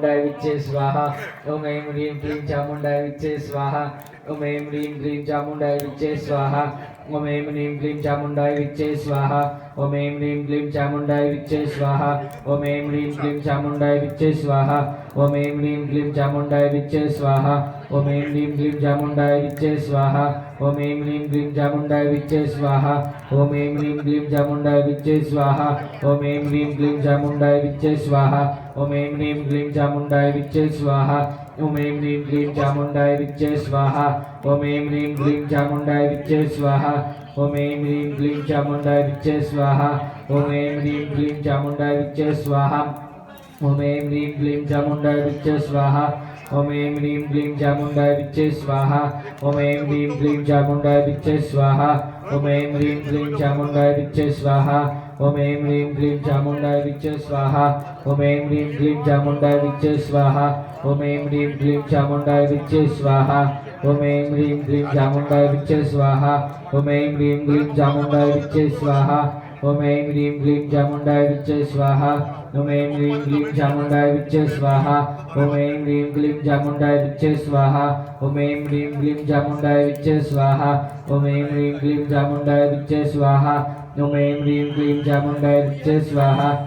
चामुंडाय विच्चे स्वाहा। ओम ऐं ह्रीं क्लीं चामुंडाय विच्चे स्वाहा। ओम ऐं ह्रीं क्लीं चामुंडाय विच्चे स्वाहा। ओम ऐं ह्रीं क्लीं चामुंडाय विच्चे स्वाहा। ओम ऐं ह्रीं क्लीं चामुंडाय विच्चे स्वाहा। ओम ऐं ह्रीं क्लीं चामुंडाय विच्चे स्वाहा। ओम ऐं ह्रीं क्लीं चामुंडाय विच्चे स्वाहा। ओम ऐं ह्रीं क्लीं चामुंडाय विच्चे स्वाहा। ओम ऐं ह्रीं क्लीं चामुंडाय विच्चे स्वाहा। ओम ऐं ह्रीं क्लीं चामुंडाय विच्चे स्वाहा। ओम ऐं ह्रीं क्लीं चामुंडाय विच्चे स्वाहा। ओम ऐं ह्रीं क्लीं चामुंडाय विच्चे स्वाहा। ओम ऐं ह्रीं क्लीं चामुंडाय विच्चे स्वाहा। ओम ऐं ह्रीं क्लीं चामुंडाय विच्चे स्वाहा। ओम ऐं ह्रीं क्लीं चामुंडाय विच्चे स्वाहा। ओम ऐं ह्रीं क्लीं चामुंडाय विच्चे स्वाहा। ओम ऐं ह्रीं क्लीं चामुंडाय विच्चे स्वाहा। ओम ऐं ह्रीं क्लीं चामुंडाय विच्चे स्वाहा। ओम ऐं ह्रीं क्लीं चामुंडाय विच्चे स्वाहा। ओम ऐं ह्रीं क्लीं चामुंडाय विच्चे स्वाहा। ओम ऐं ह्रीं क्लीं चामुंडाय विच्चे स्वाहा। ओम ऐं ह्रीं क्लीं चामुंडाय विच्चे स्वाहा। ओम ऐं ह्रीं क्लीं चामुंडाय विच्चे स्वाहा। ओम ऐं ह्रीं क्लीं चामुंडाय विच्चे स्वाहा। ओम ऐं ह्रीं क्लीं चामुंडाय विच्चे स्वाहा। ओम ऐं ह्रीं क्लीं चामुंडाय विच्चे स्वाहा। ओम ऐं ह्रीं क्लीं चामुंडाय विच्चे स्वाहा। ओम ऐं ह्रीं क्लीं चामुंडाय विच्चे स्वाहा। ओम ऐं ह्रीं क्लीं चामुंडाय विच्चे स्वाहा। ओम ऐं ह्रीं क्लीं चामुंडाय विच्चे स्वाहा। ओम ऐं ह्रीं क्लीं चामुंडाय विच्चे स्वाहा।